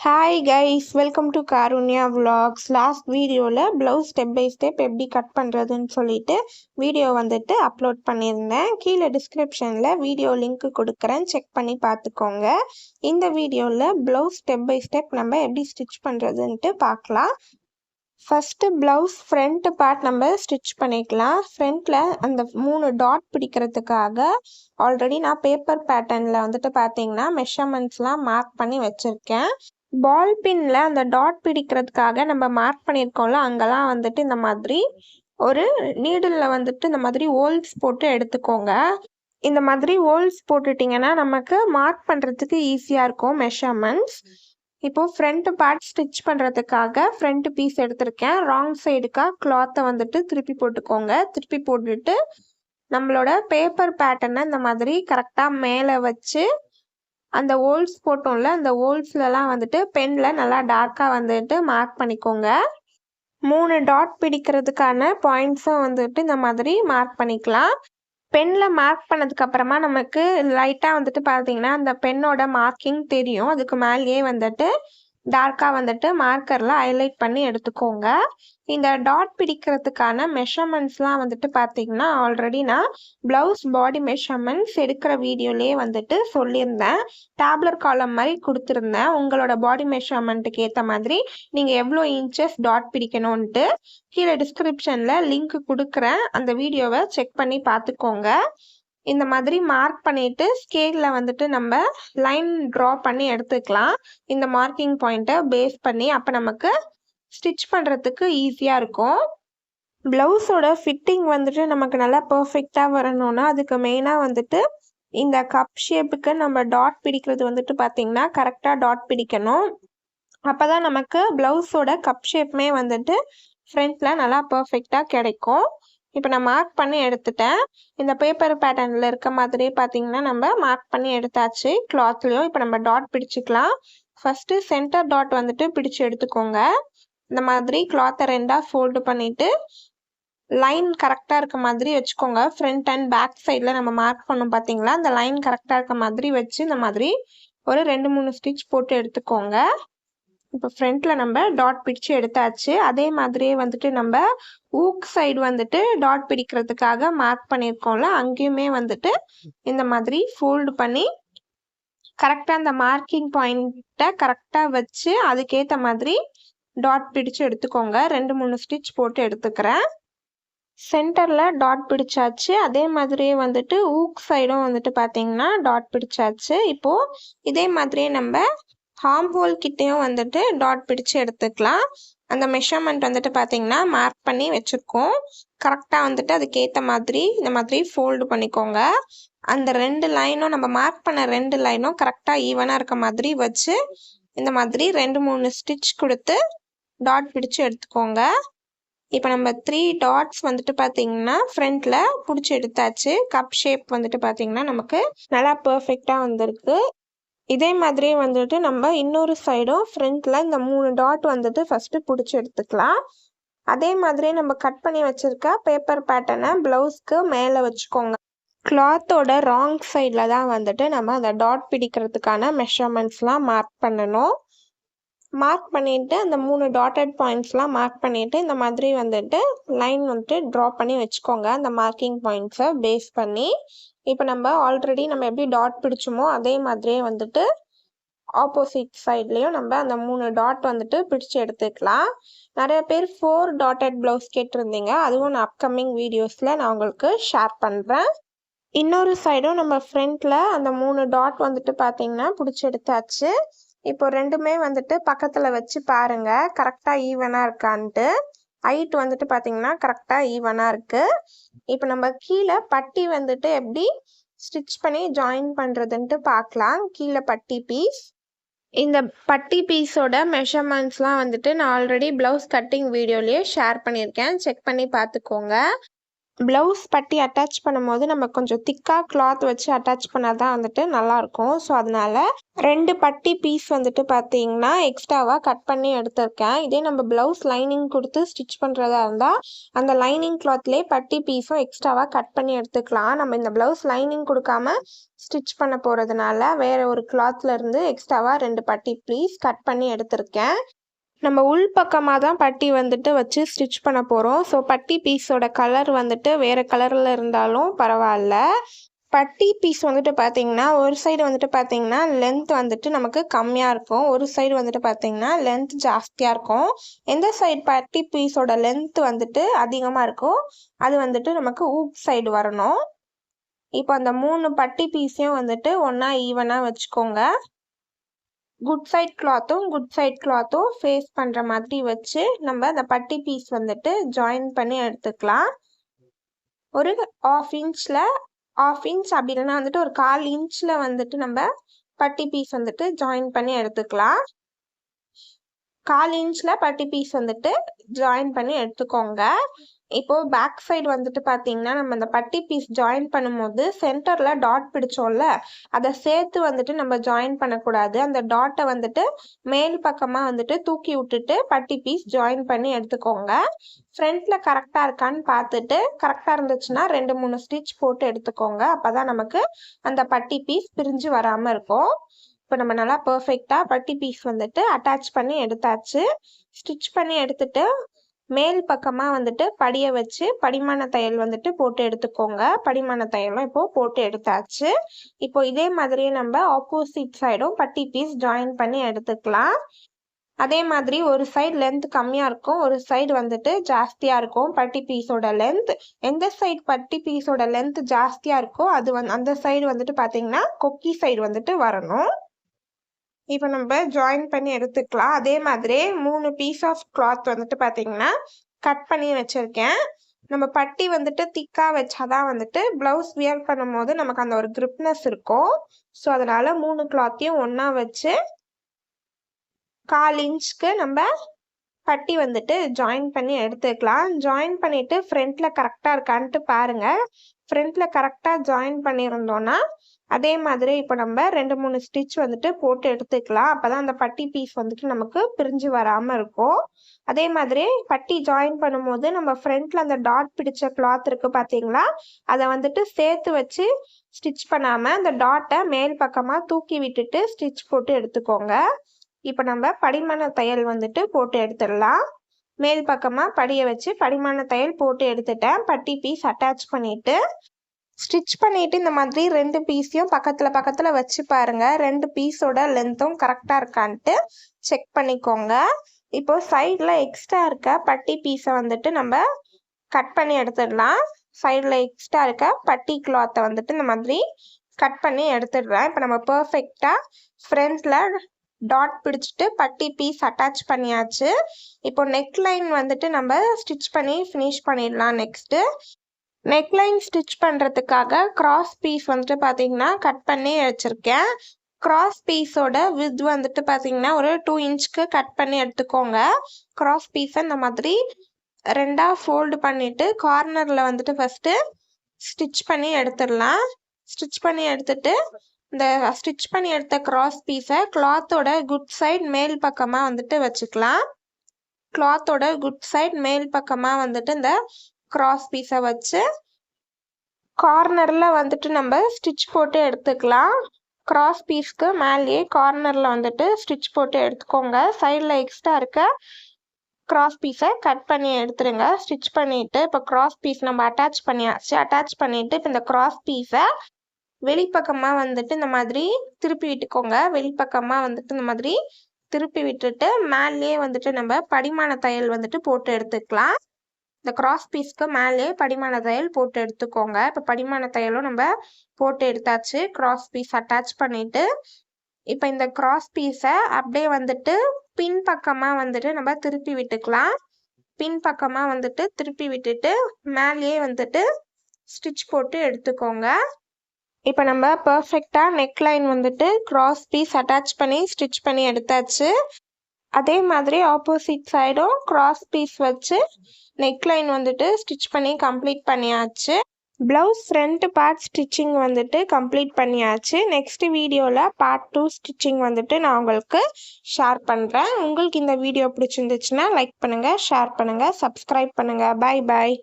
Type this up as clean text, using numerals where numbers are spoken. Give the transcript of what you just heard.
Hi guys, welcome to Karunya Vlogs. Last வீடியோவில் blouse step by step எப்படி cut பண்ணுறதுன்னு சொல்லிட்டு வீடியோ வந்துட்டு அப்லோட் பண்ணியிருந்தேன். கீழே டிஸ்கிரிப்ஷனில் வீடியோ லிங்க் கொடுக்குறேன், செக் பண்ணி பார்த்துக்கோங்க. இந்த வீடியோவில் ப்ளவுஸ் ஸ்டெப் பை ஸ்டெப் நம்ம எப்படி ஸ்டிச் பண்ணுறதுன்ட்டு பார்க்கலாம். ஃபஸ்ட்டு ப்ளவுஸ் ஃப்ரண்ட் பார்ட் நம்ம ஸ்டிச் பண்ணிக்கலாம். ஃப்ரண்ட்டில் அந்த 3 டாட் பிடிக்கிறதுக்காக ஆல்ரெடி நான் பேப்பர் பேட்டர்னில் வந்துட்டு பார்த்தீங்கன்னா மெஷர்மெண்ட்ஸ்லாம் மார்க் பண்ணி வச்சுருக்கேன். பால் பின்ல அந்த டாட் பிடிக்கிறதுக்காக நம்ம மார்க் பண்ணியிருக்கோம்ல, அங்கெல்லாம் வந்துட்டு இந்த மாதிரி ஒரு நீடிலில் வந்துட்டு இந்த மாதிரி ஹோல்ஸ் போட்டு எடுத்துக்கோங்க. இந்த மாதிரி ஹோல்ஸ் போட்டுட்டிங்கன்னா நமக்கு மார்க் பண்ணுறதுக்கு ஈஸியாக இருக்கும் மெஷர்மெண்ட்ஸ். இப்போது ஃப்ரண்ட் பார்ட் ஸ்டிச் பண்ணுறதுக்காக ஃப்ரண்ட் பீஸ் எடுத்திருக்கேன். ராங் சைடுக்காக கிளாத்தை வந்துட்டு திருப்பி போட்டுக்கோங்க. திருப்பி போட்டுட்டு நம்மளோட பேப்பர் பேட்டர்னை இந்த மாதிரி கரெக்டாக மேலே வச்சு அந்த ஹோல்ஸ் போட்டோம்ல, அந்த ஹோல்ஸ்லலாம் வந்துட்டு பெனில் நல்லா டார்க்காக வந்துட்டு மார்க் பண்ணிக்கோங்க. 3 டாட் பிடிக்கிறதுக்கான பாயிண்ட்ஸும் வந்துட்டு இந்த மாதிரி மார்க் பண்ணிக்கலாம். பெனில் மார்க் பண்ணதுக்கப்புறமா நமக்கு லைட்டாக வந்துட்டு பார்த்தீங்கன்னா அந்த பென்னோட மார்க்கிங் தெரியும். அதுக்கு மேலேயே வந்துட்டு டார்க்காக வந்துட்டு மார்க்கரில் ஹைலைட் பண்ணி எடுத்துக்கோங்க. இந்த டாட் பிடிக்கிறதுக்கான மெஷர்மெண்ட்ஸ்லாம் வந்துட்டு பார்த்தீங்கன்னா ஆல்ரெடி நான் ப்ளவுஸ் பாடி மெஷர்மெண்ட்ஸ் எடுக்கிற வீடியோலேயே வந்துட்டு சொல்லியிருந்தேன். டேப்லர் காலம் மாதிரி கொடுத்துருந்தேன். உங்களோட பாடி மெஷர்மெண்ட்டுக்கு ஏற்ற மாதிரி நீங்கள் எவ்வளோ இன்ச்சஸ் டாட் பிடிக்கணும்ன்ட்டு கீழே டிஸ்கிரிப்ஷனில் லிங்க் கொடுக்குறேன். அந்த வீடியோவை செக் பண்ணி பார்த்துக்கோங்க. இந்த மாதிரி மார்க் பண்ணிவிட்டு ஸ்கேலில் வந்துட்டு நம்ம லைன் ட்ரா பண்ணி எடுத்துக்கலாம். இந்த மார்க்கிங் பாயிண்ட்டை பேஸ் பண்ணி அப்போ நமக்கு ஸ்டிச் பண்ணுறதுக்கு ஈஸியாக இருக்கும். ப்ளவுஸோட ஃபிட்டிங் வந்துட்டு நமக்கு நல்லா பர்ஃபெக்டாக வரணும்னா அதுக்கு மெயினாக வந்துட்டு இந்த கப் ஷேப்புக்கு நம்ம டாட் பிடிக்கிறது வந்துட்டு பார்த்திங்கன்னா கரெக்டாக டாட் பிடிக்கணும். அப்போ தான் நமக்கு ப்ளவுஸோட கப் ஷேப்புமே வந்துட்டு ஃப்ரண்ட்டில் நல்லா பர்ஃபெக்டாக கிடைக்கும். இப்போ நான் மார்க் பண்ணி எடுத்துட்டேன். இந்த பேப்பர் பேட்டர்னில் இருக்க மாதிரியே பார்த்தீங்கன்னா நம்ம மார்க் பண்ணி எடுத்தாச்சு கிளாத்லேயும். இப்போ நம்ம டாட் பிடிச்சிக்கலாம். ஃபஸ்ட்டு சென்டர் டாட் வந்துட்டு பிடிச்சி எடுத்துக்கோங்க. இந்த மாதிரி கிளாத்தை 2ஆக ஃபோல்டு பண்ணிவிட்டு லைன் கரெக்டாக இருக்க மாதிரி வச்சுக்கோங்க. ஃப்ரண்ட் அண்ட் பேக் சைடில் நம்ம மார்க் பண்ணோம் பார்த்தீங்களா, அந்த லைன் கரெக்டாக இருக்க மாதிரி வச்சு இந்த மாதிரி ஒரு 2-3 ஸ்டிச் போட்டு எடுத்துக்கோங்க. இப்போ ஃப்ரண்ட்டில் நம்ம டாட் பிடிச்சி எடுத்தாச்சு. அதே மாதிரியே வந்துட்டு நம்ம ஊக் சைடு வந்துட்டு டாட் பிடிக்கிறதுக்காக மார்க் பண்ணியிருக்கோம்ல, அங்கேயுமே வந்துட்டு இந்த மாதிரி ஃபோல்டு பண்ணி கரெக்டாக அந்த மார்க்கிங் பாயிண்ட்டை கரெக்டாக வச்சு அதுக்கேற்ற மாதிரி டாட் பிடிச்சி எடுத்துக்கோங்க. 2-3 ஸ்டிச் போட்டு எடுத்துக்கிறேன். சென்டரில் டாட் பிடிச்சாச்சு. அதே மாதிரியே வந்துட்டு ஊக் சைடும் வந்துட்டு பார்த்தீங்கன்னா டாட் பிடிச்சாச்சு. இப்போது இதே மாதிரியே நம்ம ஹார்ம் ஹோல் கிட்டேயும் வந்துட்டு டாட் பிடிச்சி எடுத்துக்கலாம். அந்த மெஷர்மெண்ட் வந்துட்டு பார்த்தீங்கன்னா மார்க் பண்ணி வச்சுருக்கோம். கரெக்டாக வந்துட்டு அதுக்கேற்ற மாதிரி இந்த மாதிரி ஃபோல்டு பண்ணிக்கோங்க. அந்த 2 லைனும் நம்ம மார்க் பண்ண 2 லைனும் கரெக்டாக ஈவனாக இருக்க மாதிரி வச்சு இந்த மாதிரி 2-3 ஸ்டிச் கொடுத்து டாட் பிடிச்சி எடுத்துக்கோங்க. இப்போ நம்ம 3 டாட்ஸ் வந்துட்டு பார்த்தீங்கன்னா ஃப்ரண்ட்டில் பிடிச்சி எடுத்தாச்சு. கப் ஷேப் வந்துட்டு பார்த்தீங்கன்னா நமக்கு நல்லா பர்ஃபெக்டாக வந்திருக்கு. இதே மாதிரியே வந்துட்டு நம்ம இன்னொரு சைடும் ஃப்ரண்ட்டில் இந்த 3 டாட் வந்துட்டு ஃபஸ்ட்டு பிடிச்சி எடுத்துக்கலாம். அதே மாதிரியே நம்ம கட் பண்ணி வச்சுருக்க பேப்பர் பேட்டர்னை ப்ளவுஸ்க்கு மேலே வச்சுக்கோங்க. கிளாத்தோட ராங் சைடில் தான் வந்துட்டு நம்ம அந்த டாட் பிடிக்கிறதுக்கான மெஷர்மெண்ட்ஸ்லாம் மார்க் பண்ணணும். மார்க் பண்ணிவிட்டு அந்த 3 டாட்டட் பாயிண்ட்ஸ்லாம் மார்க் பண்ணிவிட்டு இந்த மாதிரி வந்துட்டு லைன் வந்துட்டு ட்ரா பண்ணி வச்சுக்கோங்க. அந்த மார்க்கிங் பாயிண்ட்ஸை பேஸ் பண்ணி இப்போ நம்ம ஆல்ரெடி நம்ம எப்படி டாட் பிடிச்சோமோ அதே மாதிரியே வந்துட்டு ஆப்போசிட் சைட்லேயும் நம்ம அந்த 3 டாட் வந்துட்டு பிடிச்சி எடுத்துக்கலாம். நிறைய பேர் 4 டாட்டட் ப்ளவுஸ் கேட்டிருந்தீங்க. அதுவும் நான் அப்கமிங் வீடியோஸில் நான் உங்களுக்கு ஷேர் பண்ணுறேன். இன்னொரு சைடும் நம்ம ஃப்ரண்ட்டில் அந்த 3 டாட் வந்துட்டு பார்த்தீங்கன்னா பிடிச்சி எடுத்தாச்சு. இப்போ 2மே வந்துட்டு பக்கத்தில் வச்சு பாருங்கள் கரெக்டாக ஈவனாக இருக்கான்ட்டு. ஹைட் வந்துட்டு பார்த்தீங்கன்னா கரெக்டாக ஈவனாக இருக்குது. இப்போ நம்ம கீழே பட்டி வந்துட்டு எப்படி ஸ்டிச் பண்ணி ஜாயின் பண்ணுறதுன்ட்டு பார்க்கலாம். கீழே பட்டி பீஸ், இந்த பட்டி பீஸோட மெஷர்மெண்ட்ஸ்லாம் வந்துட்டு நான் ஆல்ரெடி ப்ளவுஸ் கட்டிங் வீடியோலேயே ஷேர் பண்ணியிருக்கேன். செக் பண்ணி பார்த்துக்கோங்க. ப்ளவுஸ் பட்டி அட்டாச் பண்ணும்போது நம்ம கொஞ்சம் திக்காக கிளாத் வச்சு அட்டாச் பண்ணால் தான் வந்துட்டு நல்லாயிருக்கும். ஸோ அதனால் 2 பட்டி பீஸ் வந்துட்டு பார்த்தீங்கன்னா எக்ஸ்ட்ராவாக கட் பண்ணி எடுத்திருக்கேன். இதே நம்ம ப்ளவுஸ் லைனிங் கொடுத்து ஸ்டிச் பண்ணுறதா இருந்தால் அந்த லைனிங் கிளாத்லேயே பட்டி பீஸும் எக்ஸ்ட்ராவாக கட் பண்ணி எடுத்துக்கலாம். நம்ம இந்த ப்ளவுஸ் லைனிங் கொடுக்காம ஸ்டிச் பண்ண போகிறதுனால வேறு ஒரு கிளாத்லேருந்து எக்ஸ்ட்ராவாக 2 பட்டி பீஸ் கட் பண்ணி எடுத்திருக்கேன். நம்ம உள் பக்கமாக தான் பட்டி வந்துட்டு வச்சு ஸ்டிச் பண்ண போகிறோம். ஸோ பட்டி பீஸோட கலர் வந்துட்டு வேறு கலரில் இருந்தாலும் பரவாயில்ல. பட்டி பீஸ் வந்துட்டு பார்த்தீங்கன்னா ஒரு சைடு வந்துட்டு பார்த்தீங்கன்னா லென்த் வந்துட்டு நமக்கு கம்மியாக இருக்கும், ஒரு சைடு வந்துட்டு பார்த்தீங்கன்னா லென்த் ஜாஸ்தியாக இருக்கும். எந்த சைடு பட்டி பீஸோட லென்த் வந்துட்டு அதிகமாக இருக்கோ அது வந்துட்டு நமக்கு ஊப் சைடு வரணும். இப்போ அந்த 3 பட்டி பீஸையும் வந்துட்டு ஒன்றா ஈவனாக வச்சுக்கோங்க. குட் சைட் கிளாத்தும் ஃபேஸ் பண்ணுற மாதிரி வச்சு நம்ம அந்த பட்டி பீஸ் வந்துட்டு ஜாயின் பண்ணி எடுத்துக்கலாம். ஒரு ½ இன்ச் அப்படி இல்லைன்னா வந்துட்டு ஒரு 1/4 இன்ச்சில் வந்துட்டு நம்ம பட்டி பீஸ் வந்துட்டு ஜாயின் பண்ணி எடுத்துக்கலாம். 1/4 இன்ச்சில் பட்டி பீஸ் வந்துட்டு ஜாயின் பண்ணி எடுத்துக்கோங்க. இப்போது பேக் சைடு வந்துட்டு பார்த்தீங்கன்னா நம்ம அந்த பட்டி பீஸ் ஜாயின் பண்ணும்போது சென்டரில் டாட் பிடிச்சோம்ல, அதை சேர்த்து வந்துட்டு நம்ம ஜாயின் பண்ணக்கூடாது. அந்த டாட்டை வந்துட்டு மேல் பக்கமாக வந்துட்டு தூக்கி விட்டுட்டு பட்டி பீஸ் ஜாயின் பண்ணி எடுத்துக்கோங்க. ஃப்ரண்ட்டில் கரெக்டாக இருக்கான்னு பார்த்துட்டு கரெக்டாக இருந்துச்சுன்னா 2-3 ஸ்டிச் போட்டு எடுத்துக்கோங்க. அப்போ தான் நமக்கு அந்த பட்டி பீஸ் பிரிஞ்சு வராமல் இருக்கும். இப்போ நம்ம நல்லா பர்ஃபெக்டாக பட்டி பீஸ் வந்துட்டு அட்டாச் பண்ணி எடுத்தாச்சு. ஸ்டிச் பண்ணி எடுத்துட்டு மேல் பக்கமாக வந்துட்டு படியை வச்சு படிமான தையல் வந்துட்டு போட்டு எடுத்துக்கோங்க. படிமான தையலும் இப்போது போட்டு எடுத்தாச்சு. இப்போ இதே மாதிரியே நம்ம ஆப்போசிட் சைடும் பட்டி பீஸ் ஜாயின் பண்ணி எடுத்துக்கலாம். அதே மாதிரி ஒரு சைடு லென்த் கம்மியாக இருக்கும், ஒரு சைடு வந்துட்டு ஜாஸ்தியாக இருக்கும் பட்டி பீஸோட லென்த். எந்த சைடு பட்டி பீஸோட லென்த் ஜாஸ்தியாக இருக்கோ அது அந்த சைடு வந்துட்டு பார்த்தீங்கன்னா கொக்கி சைடு வந்துட்டு வரணும். இப்போ நம்ம ஜாயின் பண்ணி எடுத்துக்கலாம். அதே மாதிரி 3 பீஸ் ஆஃப் கிளாத் வந்துட்டு பார்த்தீங்கன்னா கட் பண்ணி வச்சுருக்கேன். நம்ம பட்டி வந்துட்டு திக்காக வச்சாதான் வந்துட்டு ப்ளவுஸ் வியர் பண்ணும்போது நமக்கு அந்த ஒரு கிரிப்னஸ் இருக்கும். ஸோ அதனால் 3 கிளாத்தையும் ஒன்றா வச்சு 1/4 இன்ச்சுக்கு நம்ம பட்டி வந்துட்டு ஜாயின் பண்ணி எடுத்துக்கலாம். ஜாயின் பண்ணிவிட்டு ஃப்ரண்ட்டில் கரெக்டாக இருக்கான்ட்டு பாருங்கள். ஃப்ரண்ட்டில் கரெக்டாக ஜாயின் பண்ணியிருந்தோன்னா அதே மாதிரி இப்போ நம்ம 2-3 ஸ்டிச் வந்துட்டு போட்டு எடுத்துக்கலாம். அப்போ தான் அந்த பட்டி பீஸ் வந்துட்டு நமக்கு பிரிஞ்சு வராமல் இருக்கும். அதே மாதிரி பட்டி ஜாயின் பண்ணும்போது நம்ம ஃப்ரண்ட்டில் அந்த டாட் பிடிச்ச கிளாத் இருக்குது பார்த்தீங்களா, அதை வந்துட்டு சேர்த்து வச்சு ஸ்டிச் பண்ணாமல் அந்த டாட்டை மேல் பக்கமாக தூக்கி விட்டுட்டு ஸ்டிச் போட்டு எடுத்துக்கோங்க. இப்போ நம்ம படிமான தையல் வந்துட்டு போட்டு எடுத்துடலாம். மேல் பக்கமாக படியை வச்சு படிமான தையல் போட்டு எடுத்துட்டேன். பட்டி பீஸ் அட்டாச் பண்ணிவிட்டு ஸ்டிச் பண்ணிவிட்டு இந்த மாதிரி 2 பீஸையும் பக்கத்தில் வச்சு பாருங்கள். 2 பீஸோட லென்த்தும் கரெக்டாக இருக்கான்ட்டு செக் பண்ணிக்கோங்க. இப்போது சைடில் எக்ஸ்ட்ரா இருக்க பட்டி பீஸை வந்துட்டு நம்ம கட் பண்ணி எடுத்துடலாம். சைடில் எக்ஸ்ட்ரா இருக்க பட்டி கிளாத்தை வந்துட்டு இந்த மாதிரி கட் பண்ணி எடுத்துடுறேன். இப்போ நம்ம பர்ஃபெக்டாக ஃப்ரண்ட்டில் டாட் பிடிச்சிட்டு பட்டி பீஸ் அட்டாச் பண்ணியாச்சு. இப்போ நெக்லைன் வந்துட்டு நம்ம ஸ்டிச் பண்ணி ஃபினிஷ் பண்ணிடலாம். நெக்ஸ்ட்டு நெக்லைன் ஸ்டிச் பண்ணுறதுக்காக கிராஸ் பீஸ் வந்துட்டு பார்த்தீங்கன்னா கட் பண்ணி வச்சுருக்கேன். கிராஸ் பீஸோட வித் வந்துட்டு பார்த்தீங்கன்னா ஒரு 2 இன்ச்சுக்கு கட் பண்ணி எடுத்துக்கோங்க. கிராஸ் பீஸை இந்த மாதிரி 2ஆக ஃபோல்டு பண்ணிவிட்டு கார்னரில் வந்துட்டு ஃபஸ்ட்டு ஸ்டிச் பண்ணி எடுத்துடலாம். ஸ்டிச் பண்ணி எடுத்துட்டு இந்த ஸ்டிச் பண்ணி எடுத்த கிராஸ் பீஸை கிளாத்தோட குட் சைட் மேல் பக்கமாக வந்துட்டு வச்சுக்கலாம். கிளாத்தோட குட் சைட் மேல் பக்கமாக வந்துட்டு இந்த கிராஸ் பீஸை வச்சு கார்னரில் வந்துட்டு நம்ம ஸ்டிச் போட்டு எடுத்துக்கலாம். கிராஸ் பீஸ்க்கு மேலேயே கார்னரில் வந்துட்டு ஸ்டிச் போட்டு எடுத்துக்கோங்க. சைடில் எக்ஸ்ட்ரா இருக்க கிராஸ் பீஸை கட் பண்ணி எடுத்துருங்க. ஸ்டிச் பண்ணிவிட்டு இப்போ கிராஸ் பீஸ் நம்ம அட்டாச் பண்ணியாச்சு. அட்டாச் பண்ணிவிட்டு இப்போ இந்த கிராஸ் பீஸை வெளிப்பக்கமாக வந்துட்டு இந்த மாதிரி திருப்பி விட்டுக்கோங்க. வெளிப்பக்கமாக வந்துட்டு இந்த மாதிரி திருப்பி விட்டுட்டு மேலேயே வந்துட்டு நம்ம படிமான தையல் வந்துட்டு போட்டு எடுத்துக்கலாம். இந்த கிராஸ் பீஸ்க்கு மேலே படிமான தையல் போட்டு எடுத்துக்கோங்க. இப்போ படிமான தையலும் நம்ம போட்டு எடுத்தாச்சு. கிராஸ் பீஸ் அட்டாச் பண்ணிவிட்டு இப்போ இந்த கிராஸ் பீஸை அப்படியே வந்துட்டு பின் பக்கமாக வந்துட்டு நம்ம திருப்பி விட்டுக்கலாம். பின் பக்கமாக வந்துட்டு திருப்பி விட்டுட்டு மேலேயே வந்துட்டு ஸ்டிச் போட்டு எடுத்துக்கோங்க. இப்போ நம்ம பர்ஃபெக்டாக நெக்லைன் வந்துட்டு கிராஸ் பீஸ் அட்டாச் பண்ணி ஸ்டிச் பண்ணி எடுத்தாச்சு. அதே மாதிரி ஆப்போசிட் சைடும் கிராஸ் பீஸ் வச்சு நெக்லைன் வந்துட்டு ஸ்டிச் பண்ணி கம்ப்ளீட் பண்ணியாச்சு. ப்ளவுஸ் ஃப்ரண்ட் பார்ட் ஸ்டிச்சிங் வந்துட்டு கம்ப்ளீட் பண்ணியாச்சு. நெக்ஸ்ட் வீடியோவில் பார்ட் 2 ஸ்டிச்சிங் வந்துட்டு நான் உங்களுக்கு ஷேர் பண்ணுறேன். உங்களுக்கு இந்த வீடியோ பிடிச்சிருந்துச்சுன்னா லைக் பண்ணுங்கள், ஷேர் பண்ணுங்கள், சப்ஸ்கிரைப் பண்ணுங்கள். Bye bye.